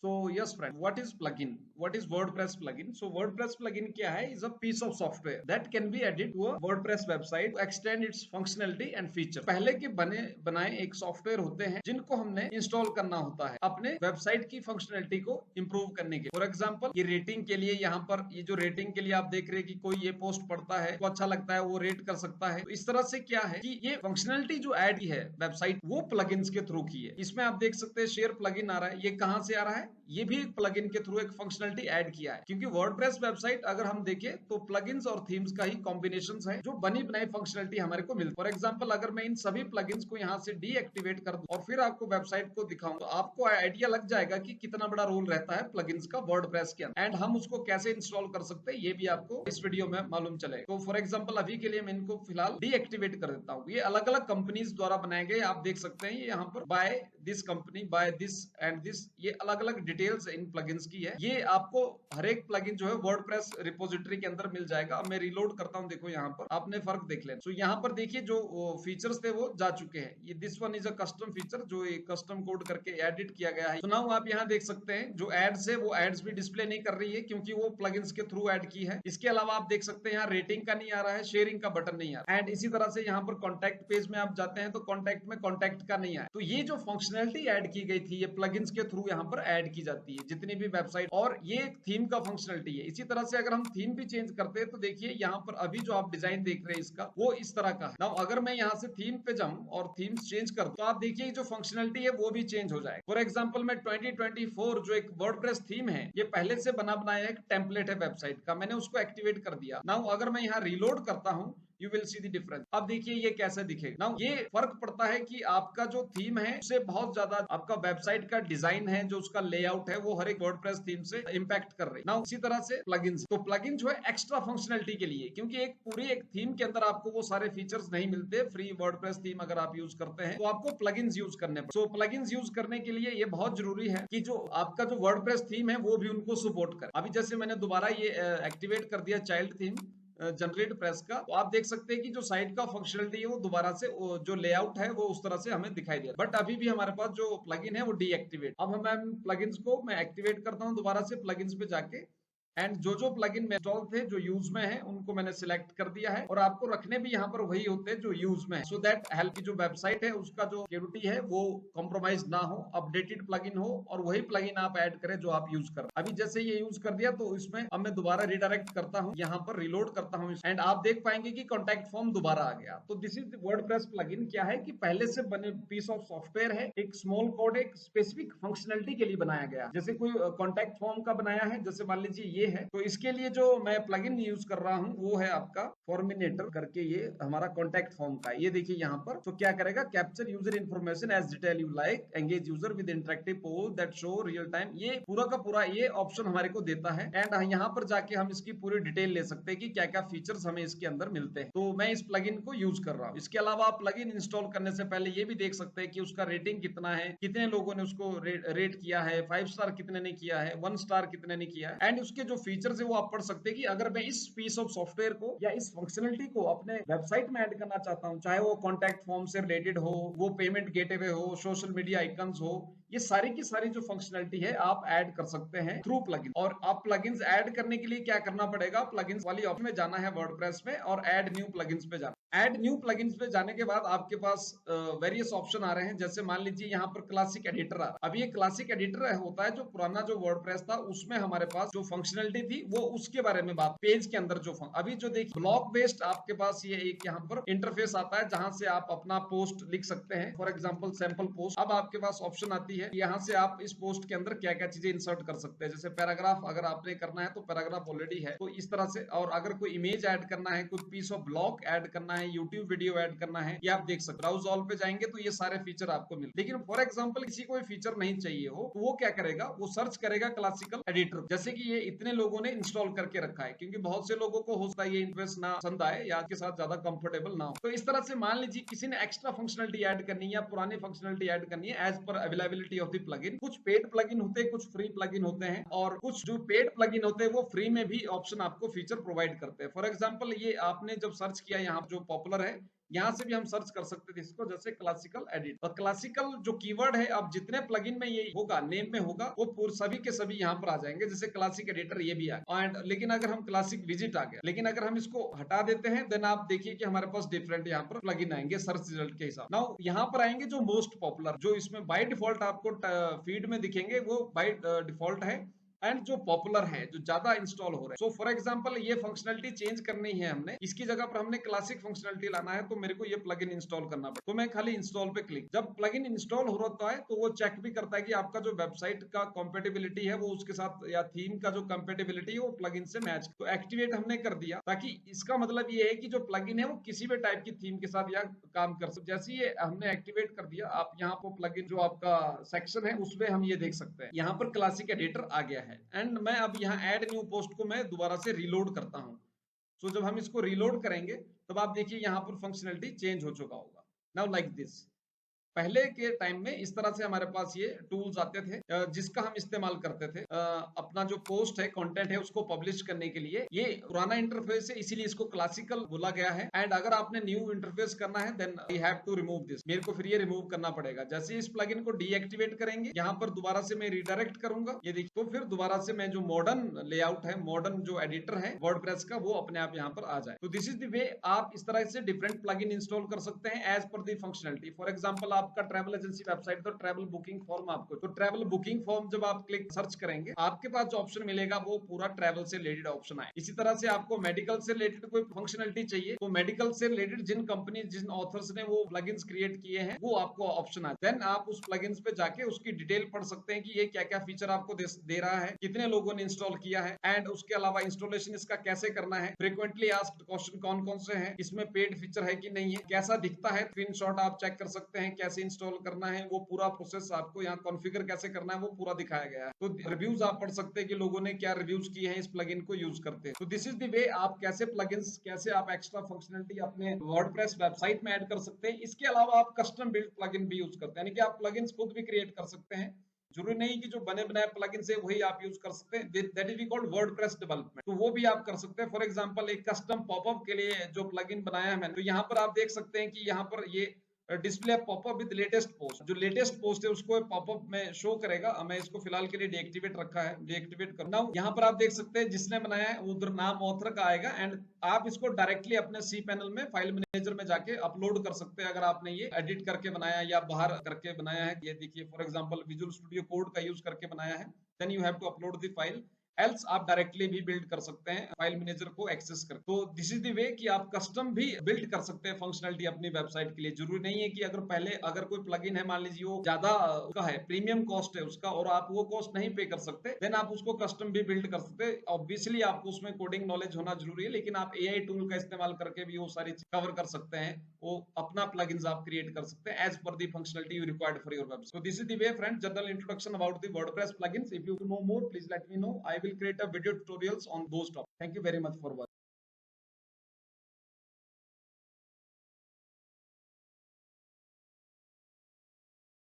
So yes friend, what is plugin? What is WordPress plugin? So WordPress plugin क्या है? Is a piece of software that can be added to a WordPress website to extend its functionality and feature. पहले के बनाए एक software होते हैं जिनको हमने इंस्टॉल करना होता है अपने वेबसाइट की फंक्शनलिटी को इंप्रूव करने के। फॉर एग्जांपल ये रेटिंग के लिए, यहाँ पर ये जो रेटिंग के लिए आप देख रहे हैं कि कोई ये पोस्ट पढ़ता है तो अच्छा लगता है, वो रेट कर सकता है। तो इस तरह से क्या है कि ये फंक्शनलिटी जो ऐड की है वेबसाइट, वो प्लगइन्स के थ्रू की है। इसमें आप देख सकते हैं शेयर प्लगइन आ रहा है। ये कहां से आ रहा है? ये भी एक प्लगइन के थ्रू एक फंक्शनलिटी ऐड किया है, क्योंकि वर्डप्रेस वेबसाइट अगर हम देखें तो प्लगइन्स और थीम्स का ही कॉम्बिनेशंस है जो बनी बनाई फंक्शनलिटी हमारे को मिलती है। फॉर एग्जांपल अगर मैं इन सभी प्लगइन्स को यहाँ से डीएक्टिवेट कर दूं और फिर आपको वेबसाइट को दिखाऊं तो आपको आइडिया लग जाएगा कि कितना बड़ा रोल रहता है प्लगइन्स का वर्डप्रेस के अंदर, एंड हम उसको कैसे इंस्टॉल कर सकते हैं ये भी आपको इस वीडियो में मालूम चलेगा। तो फॉर एग्जाम्पल अभी के लिए मैं इनको फिलहाल डीएक्टिवेट कर देता हूँ। ये अलग अलग कंपनीज द्वारा बनाए गए, आप देख सकते हैं यहाँ पर by this company, by this and this, ये अलग अलग डिटेल्स इन प्लगइन्स की है। ये आपको हर एक प्लगइन जो है वर्डप्रेस रिपोजिटरी के अंदर मिल जाएगा। अब मैं रिलोड करता हूं, देखो यहाँ पर आपने फर्क देख लेना। तो यहाँ पर देखिए जो फीचर्स थे वो जा चुके हैं। ये this one is a custom feature जो एक कस्टम कोड करके एडिट किया गया है। तो नाउ आप यहाँ देख सकते हैं जो एड्स है वो एड्स भी डिस्प्ले नहीं कर रही है क्योंकि वो प्लगइन्स के थ्रू ऐड की है। इसके अलावा आप देख सकते हैं यहाँ रेटिंग का नहीं आ रहा है, शेयरिंग का बटन नहीं आ रहा है, एंड इसी तरह से यहाँ पर कॉन्टैक्ट पेज में आप जाते हैं तो कॉन्टैक्ट में कॉन्टैक्ट का नहीं आया। तो ये जो फंक्शनलिटी ऐड की गई थी ये प्लगइन्स के थ्रू यहाँ पर ऐड की जाती है जितनी भी वेबसाइट, और ये एक थीम का फंक्शनलिटी है। इसी तरह से अगर हम थीम भी चेंज करते हैं तो देखिए यहाँ पर अभी जो आप डिजाइन देख रहे हैं इसका वो इस तरह का है। नाउ अगर मैं यहाँ से थीम पे जाऊं और थीम्स चेंज कर तो आप देखिए जो फंक्शनलिटी है वो भी चेंज हो जाएगा। फॉर एग्जांपल मैं 2024 जो एक वर्डप्रेस थीम है, ये पहले से बना बनाया एक टेम्पलेट है वेबसाइट का, मैंने उसको एक्टिवेट कर दिया। नाउ अगर मैं यहाँ रिलोड करता हूँ you will see the difference. अब देखिए ये कैसे दिखेगा। नाउ ये फर्क पड़ता है कि आपका जो थीम है उससे बहुत ज्यादा आपका वेबसाइट का डिजाइन है, जो उसका लेआउट है वो हर एक वर्डप्रेस थीम से इंपैक्ट कर रही है। नाउ इसी तरह से प्लगइन्स, तो प्लगइन जो है एक्स्ट्रा फंक्शनलिटी के लिए, क्योंकि एक पूरी एक थीम के अंदर आपको वो सारे फीचर्स नहीं मिलते। फ्री वर्डप्रेस थीम अगर आप यूज करते हैं तो आपको प्लगइन्स यूज करने पड़ते। सो प्लगइन्स यूज करने के लिए ये बहुत जरूरी है कि जो आपका जो वर्डप्रेस थीम है वो भी उनको सपोर्ट करे। अभी जैसे मैंने दोबारा ये एक्टिवेट कर दिया चाइल्ड थीम जनरेट प्रेस का, तो आप देख सकते हैं कि जो साइट का फंक्शनलिटी है वो दोबारा से जो लेआउट है वो उस तरह से हमें दिखाई दे रहा है। बट अभी भी हमारे पास जो प्लगइन है वो डीएक्टिवेट। अब हम प्लगइन्स को मैं एक्टिवेट करता हूं दोबारा से प्लगइन्स पे जाके, एंड जो प्लगइन में इंस्टॉल थे जो यूज में है उनको मैंने सिलेक्ट कर दिया है, और आपको रखने भी यहाँ पर वही होते हैं जो यूज में है, सो दैट हेल्प की जो वेबसाइट है उसका जो सिक्योरिटी है वो कॉम्प्रोमाइज ना हो, अपडेटेड प्लगइन हो और वही प्लगइन आप ऐड करें जो आप यूज कर। अभी जैसे ये यूज कर दिया तो इसमें अब मैं दोबारा रिडायरेक्ट करता हूँ, यहाँ पर रिलोड करता हूँ एंड आप देख पाएंगे कि कॉन्टैक्ट फॉर्म दोबारा आ गया। तो दिस इज वर्डप्रेस प्लगइन। क्या है कि पहले से बने पीस ऑफ सॉफ्टवेयर है, एक स्मॉल कोड एक स्पेसिफिक फंक्शनलिटी के लिए बनाया गया। जैसे कोई कॉन्टैक्ट फॉर्म का बनाया है, जैसे मान लीजिए ये है, तो इसके लिए जो मैं प्लगइन यूज कर रहा हूँ वो है आपका फॉर्मिनेटर करके, ये हमारा कॉन्टैक्ट फॉर्म का। ये देखिए यहाँ पर तो क्या करेगा, capture user information as detail you like, engage user with interactive poll that show real time. ये पूरा का पूरा ये ऑप्शन हमारे को देता है, एंड यहाँ पर जाके हम इसकी पूरी डिटेल ले सकते हैं कि क्या क्या फीचर्स हमें इसके अंदर मिलते हैं। तो मैं इस प्लगइन को यूज कर रहा हूँ। इसके अलावा आप प्लगइन इंस्टॉल करने से पहले ये भी देख सकते हैं कि उसका रेटिंग कितना है, कितने लोगों ने उसको रेट किया है, 5 स्टार कितने ने किया है, 1 स्टार कितने ने किया है, एंड उसके जो फीचर्स है वो आप पढ़ सकते हैं कि अगर मैं इस पीस ऑफ सॉफ्टवेयर को या इस फंक्शनलिटी को अपने वेबसाइट में ऐड करना चाहता हूं, चाहे वो कॉन्टैक्ट फॉर्म से रिलेटेड हो, वो पेमेंट गेटवे हो, सोशल मीडिया आइकन्स हो, ये सारी की सारी जो फंक्शनलिटी है आप ऐड कर सकते हैं थ्रू प्लगइन। और आप प्लगइन्स ऐड करने के लिए क्या करना पड़ेगा, प्लगइन्स वाली ऑप्शन में जाना है वर्डप्रेस में और ऐड न्यू प्लगइन्स पे जाना। ऐड न्यू प्लगइन्स पे जाने के बाद आपके पास वेरियस ऑप्शन आ रहे हैं। जैसे मान लीजिए यहाँ पर क्लासिक एडिटर आ रहा है। अब ये क्लासिक एडिटर होता है जो पुराना जो वर्डप्रेस था उसमें हमारे पास जो फंक्शनलिटी थी वो उसके बारे में बात, पेज के अंदर जो अभी जो देखिए ब्लॉक बेस्ड आपके पास ये एक यहाँ पर इंटरफेस आता है जहां से आप अपना पोस्ट लिख सकते हैं। For example sample post. अब आपके पास ऑप्शन आती है यहाँ से आप इस पोस्ट के अंदर क्या क्या चीजें इंसर्ट कर सकते हैं। जैसे पैराग्राफ अगर आपने करना है तो पैराग्राफ ऑलरेडी है, तो इस तरह से। और अगर कोई इमेज ऐड करना है, कुछ पीस ऑफ ब्लॉग ऐड करना है, यूट्यूब वीडियो ऐड करना है, ये आप देख सकते। ब्राउज ऑल पे जाएंगे तो ये सारे फीचर आपको मिल। लेकिन फॉर एग्जांपल किसी को फीचर नहीं चाहिए हो तो वो क्या करेगा, वो सर्च करेगा क्लासिकल एडिटर। जैसे कि ये इतने लोगों ने इंस्टॉल करके रखा है, क्योंकि बहुत से लोगों को होता है ये इंटरफेस ना पसंद आए या के साथ ज्यादा कंफर्टेबल ना हो। तो इस तरह से मान लीजिए किसी ने एक्स्ट्रा फंक्शनलिटी ऐड करनी है या पुरानी फंक्शनलिटी ऐड करनी है as per availability of the plugin. कुछ पेड प्लगइन होते हैं, कुछ फ्री प्लगइन होते हैं, और कुछ जो पेड प्लगइन होते हैं वो फ्री में भी ऑप्शन आपको फीचर प्रोवाइड करते हैं। फॉर एग्जांपल ये आपने जब सर्च किया, यहाँ जो पॉपुलर है यहाँ से भी हम सर्च कर सकते थे इसको, जैसे क्लासिकल एडिट। और क्लासिकल जो कीवर्ड है, अब जितने प्लगइन में ये होगा, नेम में होगा, वो सभी के सभी यहाँ पर आ जाएंगे। जैसे क्लासिक एडिटर ये भी आ गया, एंड लेकिन अगर हम क्लासिक विजिट आ गया, लेकिन अगर हम इसको हटा देते हैं, देन आप देखिए कि हमारे पास डिफरेंट यहाँ पर प्लगइन आएंगे सर्च रिजल्ट के हिसाब। नाउ यहाँ पर आएंगे जो मोस्ट पॉपुलर, जो इसमें बाय डिफॉल्ट आपको फीड में दिखेंगे, वो बाय डिफॉल्ट है, एंड जो पॉपुलर है, जो ज्यादा इंस्टॉल हो रहे हैं। सो फॉर एग्जांपल ये फंक्शनलिटी चेंज करनी है हमने, इसकी जगह पर हमने क्लासिक फंक्शनलिटी लाना है, तो मेरे को ये प्लगइन इंस्टॉल करना पड़ेगा। तो मैं खाली इंस्टॉल पे क्लिक, जब प्लगइन इंस्टॉल हो रहा है तो वो चेक भी करता है कि आपका जो वेबसाइट का कंपेटिबिलिटी है वो उसके साथ, या थीम का जो कंपेटिबिलिटी है वो प्लगइन से मैच। तो एक्टिवेट हमने कर दिया, ताकि इसका मतलब ये है कि जो प्लगइन है वो किसी भी टाइप की थीम के साथ या काम कर सकते। जैसे ये हमने एक्टिवेट कर दिया, आप यहाँ पर प्लगइन जो आपका सेक्शन है उसमें हम ये देख सकते हैं, यहाँ पर क्लासिक एडिटर आ गया है। एंड मैं अब यहाँ ऐड न्यू पोस्ट को मैं दोबारा से रीलोड करता हूँ। सो जब हम इसको रीलोड करेंगे तब आप देखिए यहाँ पर फंक्शनलिटी चेंज हो चुका होगा। नाउ लाइक दिस, पहले के टाइम में इस तरह से हमारे पास ये टूल्स आते थे, जिसका हम इस्तेमाल करते थे अपना जो पोस्ट है, कंटेंट है, उसको पब्लिश करने के लिए। ये पुराना इंटरफेस है, इसीलिए इसको क्लासिकल बोला गया है। एंड अगर आपने न्यू इंटरफेस करना है, then I have to remove this, मेरे को फिर ये रिमूव करना पड़ेगा। जैसे इस प्लगइन को डीएक्टिवेट करेंगे, यहाँ पर दोबारा से मैं रिडायरेक्ट करूंगा, ये देखिए, तो फिर दोबारा से मैं जो मॉडर्न लेआउट है, मॉडर्न जो एडिटर है वर्डप्रेस का, वो अपने आप यहाँ पर आ जाए। तो दिस इज द वे आप इस तरह से डिफरेंट प्लगइन इंस्टॉल कर सकते हैं as per the functionality. For example आपका ट्रैवल एजेंसी वेबसाइट, तो ट्रैवल बुकिंग फॉर्म आपको, तो ट्रैवल बुकिंग फॉर्म जब आप क्लिक सर्च करेंगे, आपके पास जो ऑप्शन मिलेगा वो पूरा ट्रैवल से रिलेटेड ऑप्शन आए। इसी तरह से आपको मेडिकल से रिलेटेड कोई फंक्शनलिटी चाहिए, तो मेडिकल से रिलेटेड जिन कंपनी, जिन ऑथर्स ने वो प्लगइन्स क्रिएट किए हैं, वो आपको ऑप्शन आए। देन आप उस प्लगइन्स पे जाके उसकी डिटेल पढ़ सकते हैं कि ये क्या क्या फीचर आपको दे रहा है, कितने लोगों ने इंस्टॉल किया है, एंड उसके अलावा इंस्टॉलेशन इसका कैसे करना है, फ्रीक्वेंटली आस्क्ड क्वेश्चन कौन कौन से हैं, इसमें पेड फीचर है कि नहीं है, कैसा दिखता है, स्क्रीनशॉट आप चेक कर सकते हैं, कैसे इंस्टॉल करना है, वो पूरा प्रोसेस आपको यहाँ कॉन्फ़िगर कैसे करना है वो पूरा दिखाया गया है। तो रिव्यूज आप पढ़ सकते हैं कि लोगों ने क्या रिव्यूज किए हैं इस प्लगइन को यूज करते हैं। तो दिस इज द वे आप कैसे प्लगइन्स, कैसे आप एक्स्ट्रा फंक्शनलिटी अपने वर्डप्रेस वेबसाइट में ऐड कर सकते हैं। इसके अलावा आप कस्टम बिल्ड प्लगइन भी यूज करते हैं, यानी कि आप प्लगइन्स खुद भी क्रिएट कर सकते हैं। जरूरी नहीं कि जो बने बनाए प्लगइन है वही आप यूज कर सकते हैं। That is we called WordPress development, तो वो भी आप कर सकते हैं। फॉर एग्जांपल एक कस्टम पॉपअप के लिए जो प्लगइन बनाया है मैंने, तो यहाँ पर आप देख सकते हैं कि यहाँ पर ये display popup with latest post, जो लेटेस्ट पोस्ट है उसको पॉपअप में शो करेगा। मैं इसको फिलहाल के लिए डीएक्टिवेट रखा है, डीएक्टिवेट करना हूं। यहाँ पर आप देख सकते हैं जिसने बनाया है उधर नाम ऑथर का आएगा, एंड आप इसको डायरेक्टली अपने सी पैनल में फाइल मैनेजर में जाके अपलोड कर सकते हैं, अगर आपने ये एडिट करके बनाया या बाहर करके बनाया है। ये देखिए for example Visual Studio Code का यूज करके बनाया है, then you have to upload the file, else आप डायरेक्टली भी बिल्ड कर सकते हैं फाइल मैनेजर को एक्सेस कर। तो दिस इज द वे कि आप कस्टम भी बिल्ड कर सकते हैं फंक्शनलिटी अपनी वेबसाइट के लिए। जरूरी नहीं है कि अगर कोई प्लगइन है, मान लीजिए वो ज्यादा उसका है, प्रीमियम कॉस्ट है उसका, और आप वो कॉस्ट नहीं पे कर सकते, देन आप उसको कस्टम भी बिल्ड कर सकते हैं। ऑब्वियसली आपको उसमें कोडिंग नॉलेज होना जरूरी है, लेकिन आप एआई टूल का इस्तेमाल करके भी वो सारी चीज कवर कर सकते हैं। वो अपना प्लगइन्स आप क्रिएट कर सकते हैं as per the functionality you required for your website. So this is the way, friend, general introduction about the WordPress plugins. If you know more, please let me know. I will create a video tutorials on those topics. Thank you very much for watching.